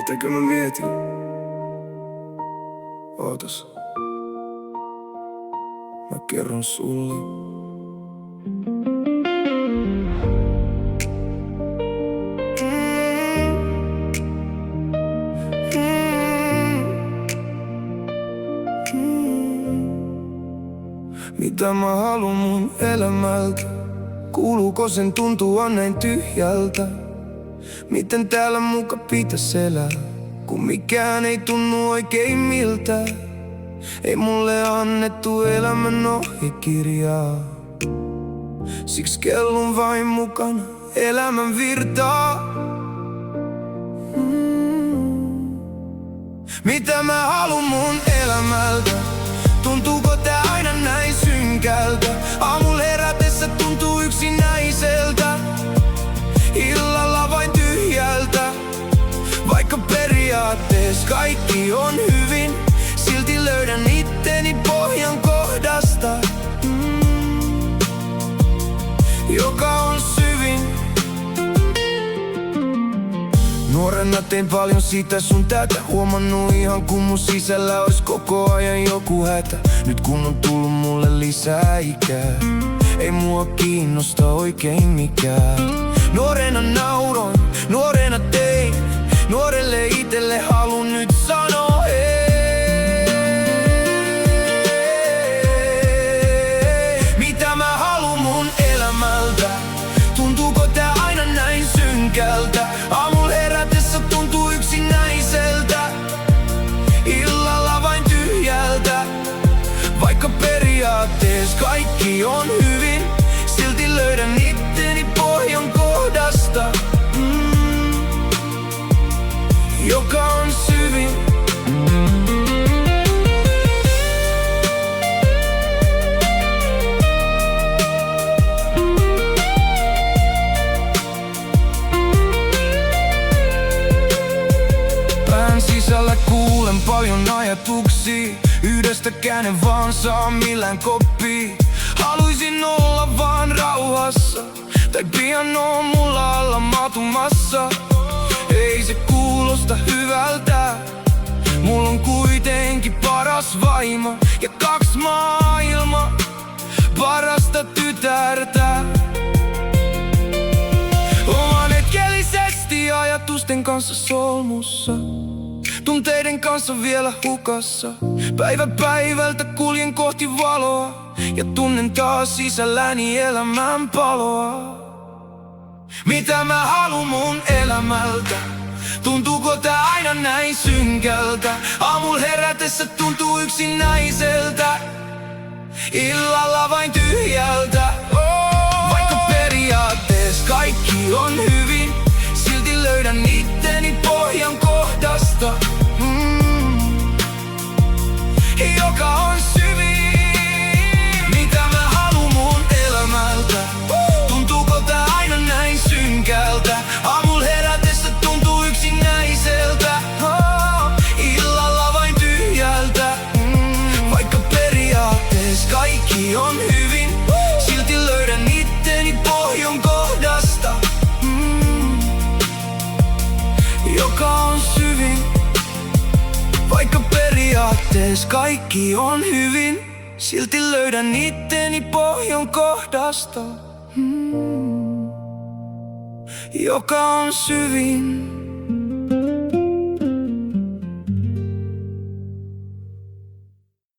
Mitäkö mä mietin? Ootas. Mä kerron sulle. Mitä mä haluun mun elämältä? Kuuluuko sen tuntua näin tyhjältä? Miten täällä muka pitäis elää, kun mikään ei tunnu oikein miltä? Ei mulle annettu elämän ohjekirjaa, siksi kellun vain mukana elämän virtaa. Mitä mä haluun mun elämältä? Tuntuuko tää aina näin synkältä? Aamulla herätessä tuntuu yksinäiseltä, illalla vain tyhjältä. Vaikka periaatteessa kaikki on hyvin, silti löydän itteni pohjan kohdasta, joka on syvin. Nuorena tein paljon sitä sun tätä, huomannut ihan kun mun sisällä ois koko ajan joku hätä. Nyt kun on tullut mulle lisää ikää, ei mua kiinnosta oikein mikään. Nuorena nauroin, nuorena tein, nuorelle itelle halun nyt sanoa mitä mä haluun mun elämältä? Tuntuuko tää aina näin synkältä? Aamulla herätessä tuntuu yksinäiseltä, illalla vain tyhjältä. Vaikka periaatteessa kaikki on hyvin, silti löydän itteni pohjan kohdasta, joka on syvin. Pään sisällä kuulen paljon ajatuksia, yhdestäkään en vaan saa millään koppia. Haluisin olla vaan rauhassa, tai pian on mulla alla matumassa. Ei se kuulosta hyvältä, mulla on kuitenkin paras vaimo ja 2 maailmaa parasta tytärtä. Oman hetkellisesti ajatusten kanssa solmussa, tunteiden kanssa vielä hukassa. Päivä päivältä kuljen kohti valoa ja tunnen taas sisälläni elämän paloa. Mitä mä haluun mun elämältä? Tuntuuko tää aina näin synkältä? Aamulla herätessä tuntuu yksinäiseltä, illalla vain tyhjältä. Vaikka periaatteessa kaikki on hyvin, silti löydän itteni pohjan kohdasta, joka on syvin. Mitä mä haluun mun elämältä? Tuntuuko tää aina näin synkältä? Aamulla herätessä tuntuu yksinäiseltä, illalla vain tyhjältä. Vaikka periaatteessa kaikki on hyvin, silti löydän itteni pohjan kohdasta, joka on syvin. Vaikka periaatteessa kaikki on hyvin, silti löydän itteni pohjan kohdasta, joka on syvin.